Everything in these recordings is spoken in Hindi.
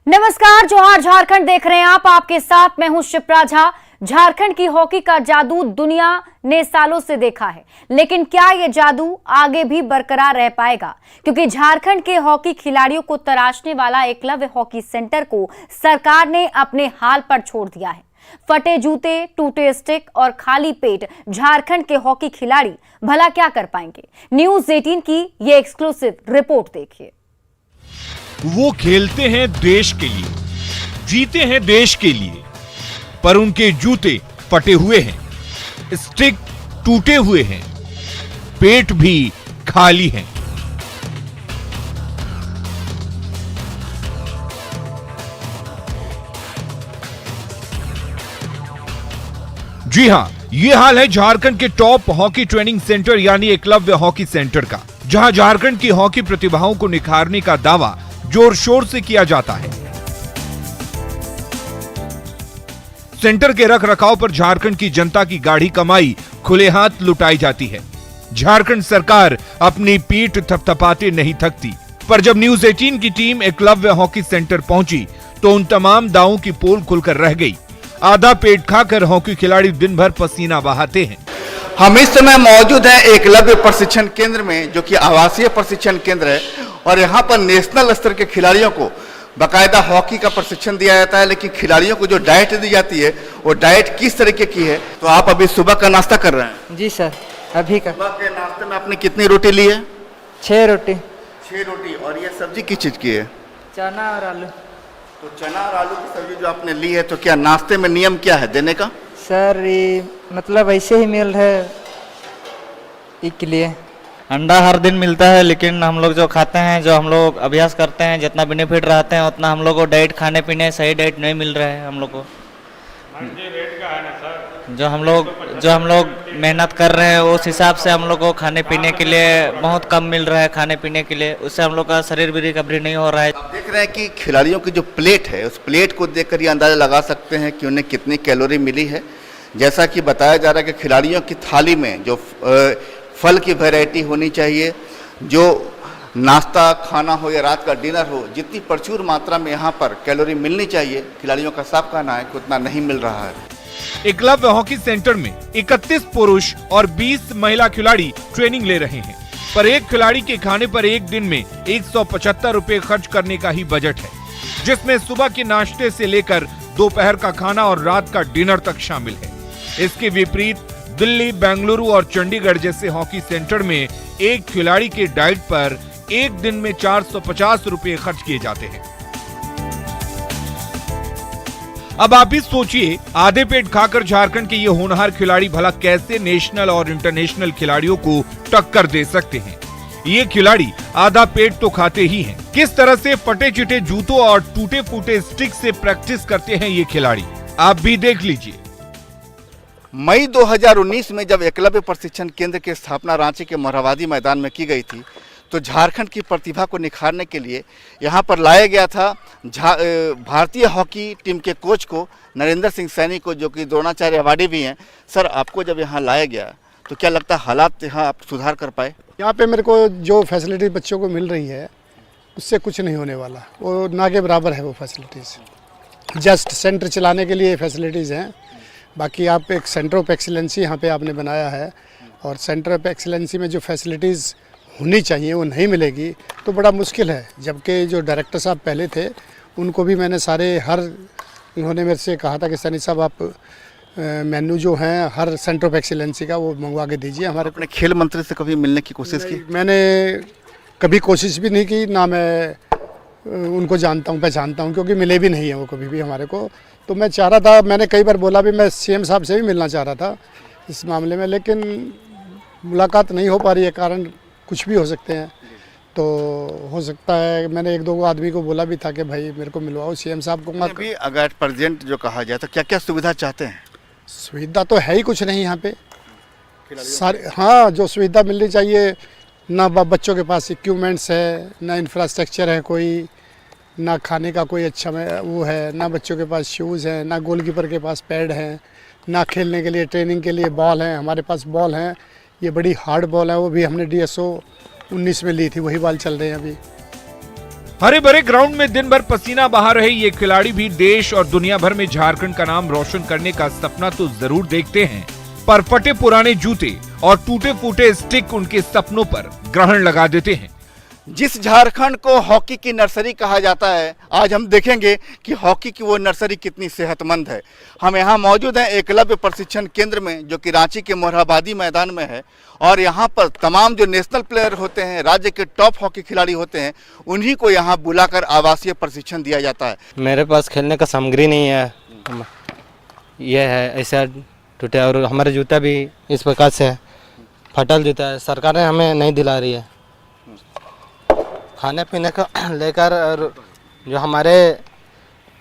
नमस्कार, जोहार झारखंड देख रहे हैं आप। आपके साथ मैं हूं शिप्रा झा। झारखंड की हॉकी का जादू दुनिया ने सालों से देखा है, लेकिन क्या यह जादू आगे भी बरकरार रह पाएगा? क्योंकि झारखंड के हॉकी खिलाड़ियों को तराशने वाला एकलव्य हॉकी सेंटर को सरकार ने अपने हाल पर छोड़ दिया है। फटे जूते, टूटे स्टिक और खाली पेट झारखंड के हॉकी खिलाड़ी भला क्या कर पाएंगे? न्यूज़ 18 की ये एक्सक्लूसिव रिपोर्ट देखिए। वो खेलते हैं देश के लिए, जीते हैं देश के लिए, पर उनके जूते फटे हुए हैं, स्टिक टूटे हुए हैं, पेट भी खाली है। जी हां, ये हाल है झारखंड के टॉप हॉकी ट्रेनिंग सेंटर यानी एकलव्य हॉकी सेंटर का, जहां झारखंड की हॉकी प्रतिभाओं को निखारने का दावा जोर शोर से किया जाता है। सेंटर के रख रखाव पर झारखंड की जनता की गाढ़ी कमाई खुले हाथ लुटाई जाती है। झारखंड सरकार अपनी पीठ थपथपाते नहीं थकती, पर जब न्यूज़ 18 की टीम एकलव्य हॉकी सेंटर पहुंची तो उन तमाम दावों की पोल खुलकर रह गई। आधा पेट खाकर हॉकी खिलाड़ी दिन भर पसीना बहाते हैं। हम इस समय मौजूद हैं एकलव्य प्रशिक्षण केंद्र में, जो कि आवासीय प्रशिक्षण केंद्र है, और यहाँ पर नेशनल स्तर के खिलाड़ियों को बाकायदा हॉकी का प्रशिक्षण दिया जाता है। लेकिन खिलाड़ियों को जो डाइट दी जाती है वो डाइट किस तरीके की है? तो आप अभी सुबह का नाश्ता कर रहे हैं? जी सर, अभी का। सुबह के नाश्ते में आपने कितनी रोटी ली है? 6 रोटी। 6 रोटी। और ये सब्जी किस चीज की है? चना और आलू। तो चना और आलू की सब्जी जो आपने ली है, तो क्या नाश्ते में नियम क्या है देने का? सर ये मतलब ऐसे ही मिल है के लिए। अंडा हर दिन मिलता है, लेकिन हम लोग जो खाते हैं, जो हम लोग अभ्यास करते हैं, जितना बेनिफिट रहते हैं उतना हम लोग को डाइट खाने पीने सही डाइट नहीं मिल रहा है हम लोग को। जो हम लोग मेहनत कर रहे हैं उस हिसाब से हम लोग को खाने पीने के लिए बहुत कम मिल रहा है। खाने पीने के लिए उससे हम लोग का शरीर भी रिकवरी नहीं हो रहा है। आप देख रहे हैं कि खिलाड़ियों की जो प्लेट है, उस प्लेट को देखकर ये अंदाजा लगा सकते हैं कि उन्हें कितनी कैलोरी मिली है। जैसा कि बताया जा रहा है कि खिलाड़ियों की थाली में जो फल की वैरायटी होनी चाहिए, जो नाश्ता खाना हो या रात का डिनर हो, जितनी प्रचुर मात्रा में यहाँ पर कैलोरी मिलनी चाहिए, खिलाड़ियों का साफ कहना है कि उतना नहीं मिल रहा है। एकलव्य हॉकी सेंटर में 31 पुरुष और 20 महिला खिलाड़ी ट्रेनिंग ले रहे हैं, पर एक खिलाड़ी के खाने पर एक दिन में 175 रुपए खर्च करने का ही बजट है, जिसमें सुबह के नाश्ते से लेकर दोपहर का खाना और रात का डिनर तक शामिल है। इसके विपरीत दिल्ली, बेंगलुरु और चंडीगढ़ जैसे हॉकी सेंटर में एक खिलाड़ी के डाइट पर एक दिन में 450 रुपए खर्च किए जाते हैं। अब आप ही सोचिए, आधे पेट खाकर झारखंड के ये होनहार खिलाड़ी भला कैसे नेशनल और इंटरनेशनल खिलाड़ियों को टक्कर दे सकते हैं? ये खिलाड़ी आधा पेट तो खाते ही हैं। किस तरह से फटे चिटे जूतों और टूटे फूटे स्टिक से प्रैक्टिस करते हैं ये खिलाड़ी, आप भी देख लीजिए। मई 2019 में जब एकलव्य प्रशिक्षण केंद्र की स्थापना रांची के मोरहाबादी मैदान में की गई थी, तो झारखंड की प्रतिभा को निखारने के लिए यहाँ पर लाया गया था भारतीय हॉकी टीम के कोच को, नरेंद्र सिंह सैनी को, जो कि द्रोणाचार्य अवार्डी भी हैं। सर, आपको जब यहाँ लाया गया तो क्या लगता है हालात यहाँ आप सुधार कर पाए? यहाँ पे मेरे को जो फैसिलिटी बच्चों को मिल रही है उससे कुछ नहीं होने वाला, वो ना के बराबर है वो फैसिलिटीज़। जस्ट सेंटर चलाने के लिए फैसिलिटीज़ हैं, बाकी आप एक सेंटर ऑफ एक्सीलेंसी यहाँ पे आपने बनाया है, और सेंटर ऑफ एक्सीलेंसी में जो फैसिलिटीज़ होनी चाहिए वो नहीं मिलेगी तो बड़ा मुश्किल है। जबकि जो डायरेक्टर साहब पहले थे उनको भी मैंने उन्होंने मेरे से कहा था कि सैनी साहब आप मेन्यू जो हैं हर सेंटर ऑफ एक्सीलेंसी का वो मंगवा के दीजिए हमारे। अपने खेल मंत्री से कभी मिलने की कोशिश की? मैंने कभी कोशिश भी नहीं की, ना मैं उनको जानता हूँ पहचानता हूँ, क्योंकि मिले भी नहीं है वो कभी भी हमारे को। तो मैं चाह रहा था, मैंने कई बार बोला भी, मैं सीएम साहब से भी मिलना चाह रहा था इस मामले में, लेकिन मुलाकात नहीं हो पा रही है। कारण कुछ भी हो सकते हैं, तो हो सकता है मैंने 1-2 आदमी को बोला भी था कि भाई मेरे को मिलवाओ सीएम साहब को। अभी अगर प्रेजेंट जो कहा जाए तो क्या क्या सुविधा चाहते हैं? सुविधा तो है ही कुछ नहीं यहाँ पे सारे। हाँ, जो सुविधा मिलनी चाहिए, ना बच्चों के पास इक्विपमेंट्स है, ना इंफ्रास्ट्रक्चर है कोई, ना खाने का कोई अच्छा वो है, ना बच्चों के पास शूज़ हैं, ना गोलकीपर के पास पैड हैं, ना खेलने के लिए ट्रेनिंग के लिए बॉल हैं। हमारे पास बॉल हैं, ये बड़ी हार्ड बॉल है, वो भी हमने DSO 19 में ली थी, वही बॉल चल रहे हैं अभी। हरे भरे ग्राउंड में दिन भर पसीना बहा रहे ये खिलाड़ी भी देश और दुनिया भर में झारखंड का नाम रोशन करने का सपना तो जरूर देखते हैं, पर फटे पुराने जूते और टूटे फूटे स्टिक उनके सपनों पर ग्रहण लगा देते हैं। जिस झारखंड को हॉकी की नर्सरी कहा जाता है, आज हम देखेंगे कि हॉकी की वो नर्सरी कितनी सेहतमंद है। हम यहाँ मौजूद हैं एकलव्य प्रशिक्षण केंद्र में, जो कि रांची के मोरहाबादी मैदान में है, और यहाँ पर तमाम जो नेशनल प्लेयर होते हैं, राज्य के टॉप हॉकी खिलाड़ी होते हैं, उन्हीं को यहाँ बुलाकर आवासीय प्रशिक्षण दिया जाता है। मेरे पास खेलने का सामग्री नहीं है, ये है ऐसा टूटा, और हमारे जूता भी इस प्रकार से फटल जूता है। सरकार ने हमें नहीं दिला रही है खाने पीने का लेकर, और जो हमारे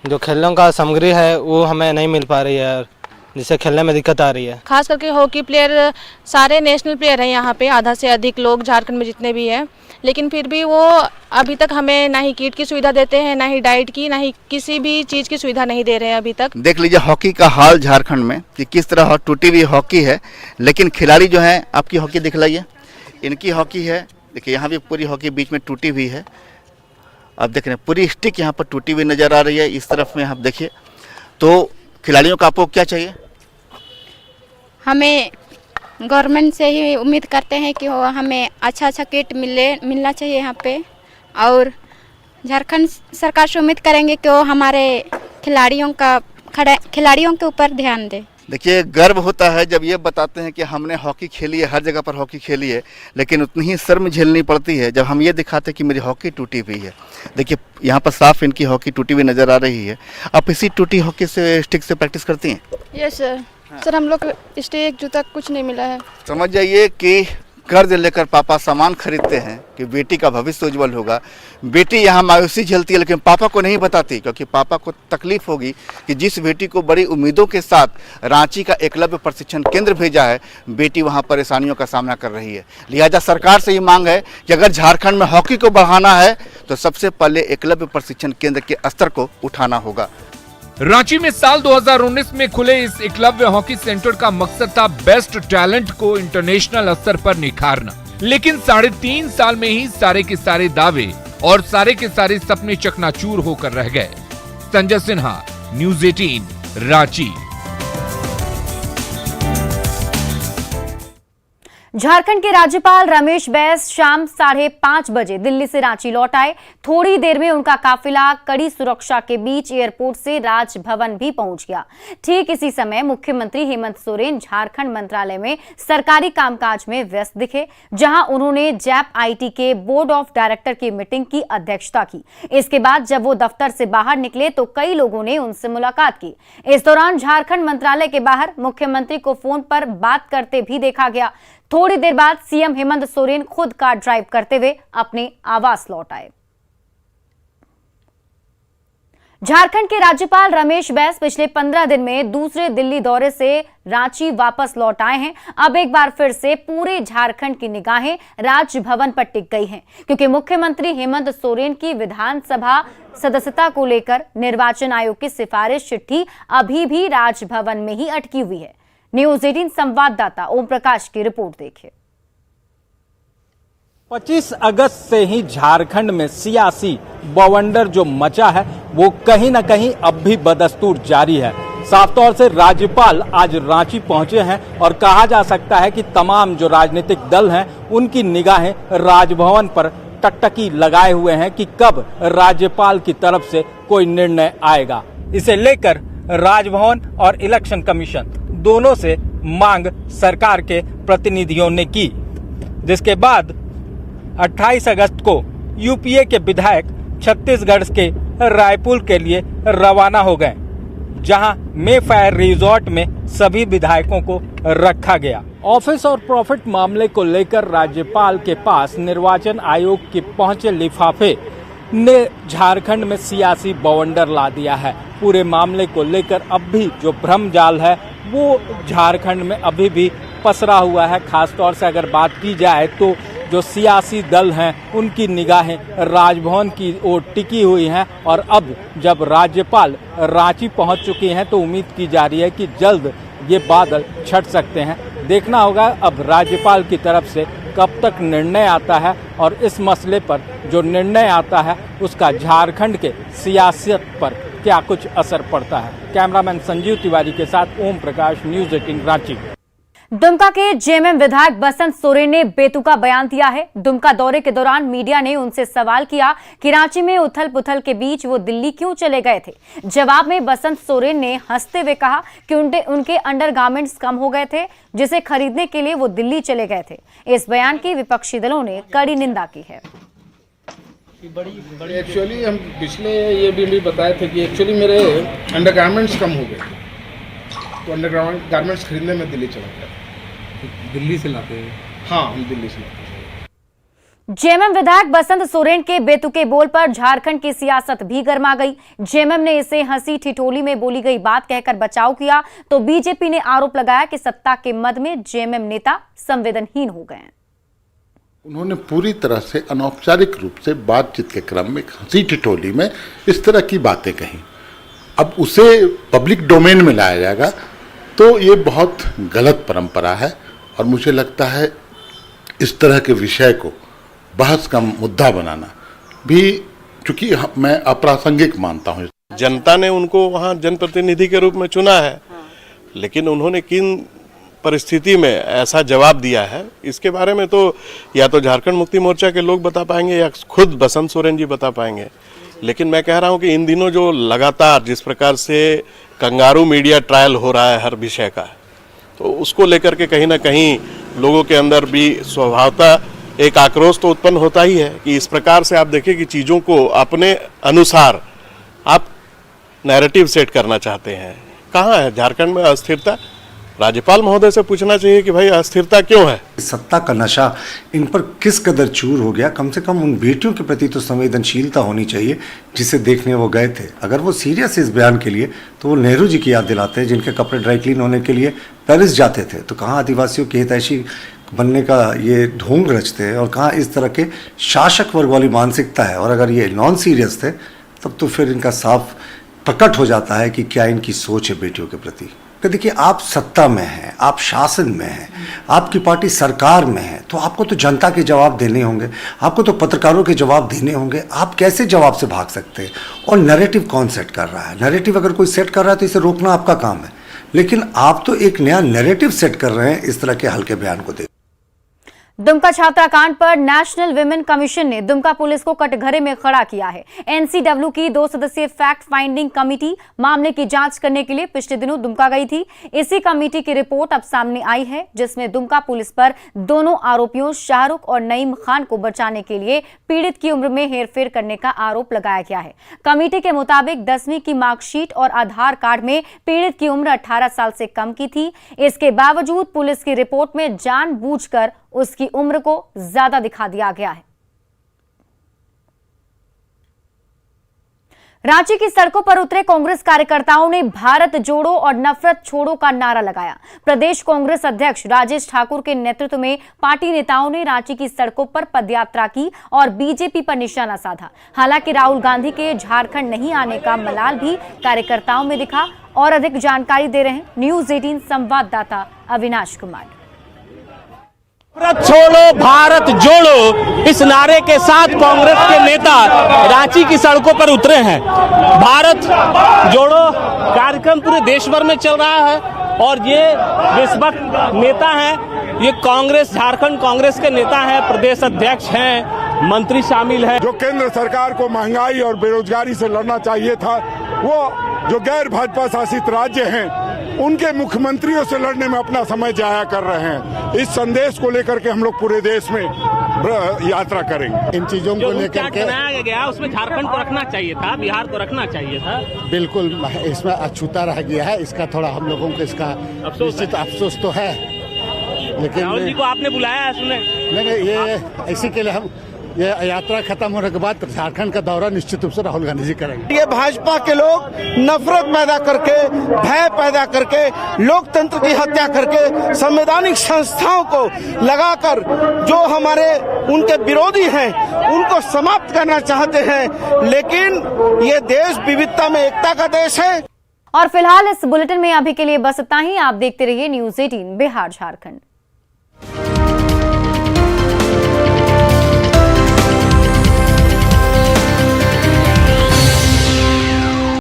जो खेलने का सामग्री है वो हमें नहीं मिल पा रही है, जिससे खेलने में दिक्कत आ रही है। खास करके हॉकी प्लेयर सारे नेशनल प्लेयर हैं यहाँ पे, आधा से अधिक लोग झारखंड में जितने भी हैं, लेकिन फिर भी वो अभी तक हमें ना ही किट की सुविधा देते हैं, ना ही डाइट की, ना ही किसी भी चीज़ की सुविधा नहीं दे रहे हैं अभी तक। देख लीजिए हॉकी का हाल झारखंड में कि किस तरह टूटी हुई हॉकी है, लेकिन खिलाड़ी जो हैं, आपकी हॉकी दिखलाइए, इनकी हॉकी है, देखिए यहाँ भी पूरी हॉकी बीच में टूटी हुई है। आप देख रहे हैं पूरी स्टिक यहाँ पर टूटी हुई नज़र आ रही है। इस तरफ में आप देखिए, तो खिलाड़ियों का आपको क्या चाहिए? हमें गवर्नमेंट से ही उम्मीद करते हैं कि वो हमें अच्छा किट मिलना चाहिए यहाँ पे, और झारखंड सरकार से उम्मीद करेंगे कि वो हमारे खिलाड़ियों के ऊपर ध्यान दे। देखिए गर्व होता है जब ये बताते हैं कि हमने हॉकी खेली है, हर जगह पर हॉकी खेली है, लेकिन उतनी ही शर्म झेलनी पड़ती है जब हम ये दिखाते हैं कि मेरी हॉकी टूटी हुई है। देखिए यहाँ पर साफ इनकी हॉकी टूटी हुई नज़र आ रही है। आप इसी टूटी हॉकी से स्टिक से प्रैक्टिस करती हैं? यस सर, हम लोग स्टिक जूता कुछ नहीं मिला है। समझ जाइए कि कर्ज लेकर पापा सामान खरीदते हैं कि बेटी का भविष्य उज्जवल होगा। बेटी यहाँ मायूसी झेलती है, लेकिन पापा को नहीं बताती, क्योंकि पापा को तकलीफ होगी कि जिस बेटी को बड़ी उम्मीदों के साथ रांची का एकलव्य प्रशिक्षण केंद्र भेजा है, बेटी वहाँ परेशानियों का सामना कर रही है। लिहाजा सरकार से ये मांग है कि अगर झारखंड में हॉकी को बढ़ाना है तो सबसे पहले एकलव्य प्रशिक्षण केंद्र के स्तर को उठाना होगा। रांची में साल 2019 में खुले इस एकलव्य हॉकी सेंटर का मकसद था बेस्ट टैलेंट को इंटरनेशनल स्तर पर निखारना, लेकिन 3.5 साल में ही सारे के सारे दावे और सारे के सारे सपने चकनाचूर होकर रह गए। संजय सिन्हा, न्यूज़ 18, रांची। झारखंड के राज्यपाल रमेश बैस शाम 5:30 बजे दिल्ली से रांची लौट आए। थोड़ी देर में उनका काफिला कड़ी सुरक्षा के बीच एयरपोर्ट से राजभवन भी पहुंच गया। ठीक इसी समय मुख्यमंत्री हेमंत सोरेन झारखंड मंत्रालय में सरकारी कामकाज में व्यस्त दिखे, जहां उन्होंने जैप आईटी के बोर्ड ऑफ डायरेक्टर की मीटिंग की अध्यक्षता की। इसके बाद जब वो दफ्तर से बाहर निकले तो कई लोगों ने उनसे मुलाकात की। इस दौरान झारखंड मंत्रालय के बाहर मुख्यमंत्री को फोन पर बात करते भी देखा गया। थोड़ी देर बाद सीएम हेमंत सोरेन खुद कार ड्राइव करते हुए अपने आवास लौट आए। झारखंड के राज्यपाल रमेश बैस पिछले 15 दिन में दूसरे दिल्ली दौरे से रांची वापस लौट आए हैं। अब एक बार फिर से पूरे झारखंड की निगाहें राजभवन पर टिक गई हैं, क्योंकि मुख्यमंत्री हेमंत सोरेन की विधानसभा सदस्यता को लेकर निर्वाचन आयोग की सिफारिश चिट्ठी अभी भी राजभवन में ही अटकी हुई है। न्यूज़ 18 संवाददाता ओम प्रकाश की रिपोर्ट देखिए। 25 अगस्त से ही झारखंड में सियासी बवंडर जो मचा है वो कहीं न कहीं अब भी बदस्तूर जारी है। साफ तौर से राज्यपाल आज रांची पहुंचे हैं और कहा जा सकता है कि तमाम जो राजनीतिक दल हैं उनकी निगाहें राजभवन पर टकटकी लगाए हुए हैं कि कब राज्यपाल की तरफ से कोई निर्णय आएगा। इसे लेकर राजभवन और इलेक्शन कमीशन दोनों से मांग सरकार के प्रतिनिधियों ने की, जिसके बाद 28 अगस्त को यूपीए के विधायक छत्तीसगढ़ के रायपुर के लिए रवाना हो गए, जहां मेफेयर रिजॉर्ट में सभी विधायकों को रखा गया। ऑफिस और प्रॉफिट मामले को लेकर राज्यपाल के पास निर्वाचन आयोग के पहुंचे लिफाफे ने झारखंड में सियासी बवंडर ला दिया है। पूरे मामले को लेकर अब भी जो भ्रम जाल है वो झारखंड में अभी भी पसरा हुआ है। खासतौर से अगर बात की जाए तो जो सियासी दल हैं उनकी निगाहें राजभवन की ओर टिकी हुई हैं, और अब जब राज्यपाल रांची पहुंच चुकी हैं तो उम्मीद की जा रही है कि जल्द ये बादल छट सकते हैं। देखना होगा अब राज्यपाल की तरफ से कब तक निर्णय आता है और इस मसले पर जो निर्णय आता है उसका झारखंड के सियासत पर क्या कुछ असर पड़ता है। कैमरामैन संजीव तिवारी के साथ ओम प्रकाश, न्यूज़ 18 रांची। दुमका के जेएमएम विधायक बसंत सोरेन ने बेतुका बयान दिया है। दुमका दौरे के दौरान मीडिया ने उनसे सवाल किया कि रांची में उथल पुथल के बीच वो दिल्ली क्यों चले गए थे। जवाब में बसंत सोरेन ने हंसते हुए कहा कि उनके अंडरगारमेंट्स कम हो गए थे, जिसे खरीदने के लिए वो दिल्ली चले गए थे। इस बयान की विपक्षी दलों ने कड़ी निंदा की है। एक्चुअली हम पिछले ये भी बताए थे कि एक्चुअली मेरे अंडरगारमेंट्स कम हो गए, तो अंडरगारमेंट्स खरीदने में दिल्ली चला गया। दिल्ली से लाते हैं? हाँ, हम दिल्ली से लाते हैं। जेएमएम विधायक बसंत सोरेन के बेतुके बोल पर झारखंड की सियासत भी गर्मा गई। जेएमएम ने इसे हंसी ठिठोली में बोली गई बात कहकर बचाव किया, तो बीजेपी ने आरोप लगाया कि सत्ता के मद में जेएमएम नेता संवेदनहीन हो गए। उन्होंने पूरी तरह से अनौपचारिक रूप से बातचीत के क्रम में हंसी ठिठोली में इस तरह की बातें कही। अब उसे पब्लिक डोमेन में लाया जाएगा तो ये बहुत गलत परंपरा है, और मुझे लगता है इस तरह के विषय को बहस का मुद्दा बनाना भी, चूंकि मैं अप्रासंगिक मानता हूँ। जनता ने उनको वहाँ जनप्रतिनिधि के रूप में चुना है, लेकिन उन्होंने किन परिस्थिति में ऐसा जवाब दिया है इसके बारे में तो या तो झारखंड मुक्ति मोर्चा के लोग बता पाएंगे या खुद बसंत सोरेन जी बता पाएंगे। लेकिन मैं कह रहा हूं कि इन दिनों जो लगातार जिस प्रकार से कंगारू मीडिया ट्रायल हो रहा है हर विषय का, तो उसको लेकर के कहीं ना कहीं लोगों के अंदर भी स्वभावतः एक आक्रोश तो उत्पन्न होता ही है कि इस प्रकार से आप देखिए कि चीज़ों को अपने अनुसार आप नैरेटिव सेट करना चाहते हैं। कहाँ है झारखंड में अस्थिरता? राज्यपाल महोदय से पूछना चाहिए कि भाई अस्थिरता क्यों है। सत्ता का नशा इन पर किस कदर चूर हो गया। कम से कम उन बेटियों के प्रति तो संवेदनशीलता होनी चाहिए जिसे देखने वो गए थे। अगर वो सीरियस इस बयान के लिए तो वो नेहरू जी की याद दिलाते हैं, जिनके कपड़े ड्राई क्लीन होने के लिए पेरिस जाते थे। तो कहाँ आदिवासियों की हितैषी बनने का ये ढोंग रचते हैं, और कहाँ इस तरह के शासक वर्ग वाली मानसिकता है। और अगर ये नॉन सीरियस थे तब तो फिर इनका साफ प्रकट हो जाता है कि क्या इनकी सोच है बेटियों के प्रति। कि देखिए, आप सत्ता में हैं, आप शासन में हैं, आपकी पार्टी सरकार में है, तो आपको तो जनता के जवाब देने होंगे, आपको तो पत्रकारों के जवाब देने होंगे। आप कैसे जवाब से भाग सकते हैं? और नैरेटिव कौन सेट कर रहा है? नैरेटिव अगर कोई सेट कर रहा है तो इसे रोकना आपका काम है, लेकिन आप तो एक नया नैरेटिव सेट कर रहे हैं इस तरह के हल्के बयान को देख। दुमका छात्राकांड पर नेशनल विमेन कमीशन ने दुमका पुलिस को कटघरे में खड़ा किया है। एनसीडब्ल्यू की 2 सदस्यीय फैक्ट फाइंडिंग कमेटी मामले की जांच करने के लिए पिछले दिनों दुमका गई थी। इसी कमेटी की रिपोर्ट अब सामने आई है, जिसमें दुमका पुलिस पर दोनों आरोपियों शाहरुख और नईम खान को बचाने के लिए पीड़ित की उम्र में हेरफेर करने का आरोप लगाया गया है। कमेटी के मुताबिक 10वीं की मार्कशीट और आधार कार्ड में पीड़ित की उम्र 18 साल से कम की थी। इसके बावजूद पुलिस की रिपोर्ट में जानबूझकर उसकी उम्र को ज्यादा दिखा दिया गया है। रांची की सड़कों पर उतरे कांग्रेस कार्यकर्ताओं ने भारत जोड़ो और नफरत छोड़ो का नारा लगाया। प्रदेश कांग्रेस अध्यक्ष राजेश ठाकुर के नेतृत्व में पार्टी नेताओं ने रांची की सड़कों पर पदयात्रा की और बीजेपी पर निशाना साधा। हालांकि राहुल गांधी के झारखंड नहीं आने का मलाल भी कार्यकर्ताओं में दिखा। और अधिक जानकारी दे रहे हैं न्यूज़ 18 संवाददाता अविनाश कुमार। भारत छोड़ो भारत जोड़ो इस नारे के साथ कांग्रेस के नेता रांची की सड़कों पर उतरे हैं। भारत जोड़ो कार्यक्रम पूरे देश भर में चल रहा है और ये देशभक्त नेता हैं, ये कांग्रेस झारखंड कांग्रेस के नेता हैं, प्रदेश अध्यक्ष हैं, मंत्री शामिल हैं। जो केंद्र सरकार को महंगाई और बेरोजगारी से लड़ना चाहिए था, वो जो गैर भाजपा शासित राज्य हैं उनके मुख्यमंत्रियों से लड़ने में अपना समय जाया कर रहे हैं। इस संदेश को लेकर के हम लोग पूरे देश में यात्रा करेंगे। इन चीजों को लेकर के बनाया गया उसमें झारखंड को रखना चाहिए था, बिहार को रखना चाहिए था। बिल्कुल, इसमें अछूता रह गया है। इसका थोड़ा हम लोगों को इसका निश्चित अफसोस तो है, लेकिन राहुल जी को आपने बुलाया है सुने? नहीं, ये इसी के लिए हम ये यात्रा खत्म होने के बाद झारखंड का दौरा निश्चित रूप से राहुल गांधी जी करेंगे। ये भाजपा के लोग नफरत पैदा करके, भय पैदा करके, लोकतंत्र की हत्या करके, संवैधानिक संस्थाओं को लगाकर जो हमारे उनके विरोधी हैं उनको समाप्त करना चाहते हैं। लेकिन ये देश विविधता में एकता का देश है। और फिलहाल इस बुलेटिन में अभी के लिए बस इतना ही। आप देखते रहिए न्यूज़ 18 बिहार झारखंड।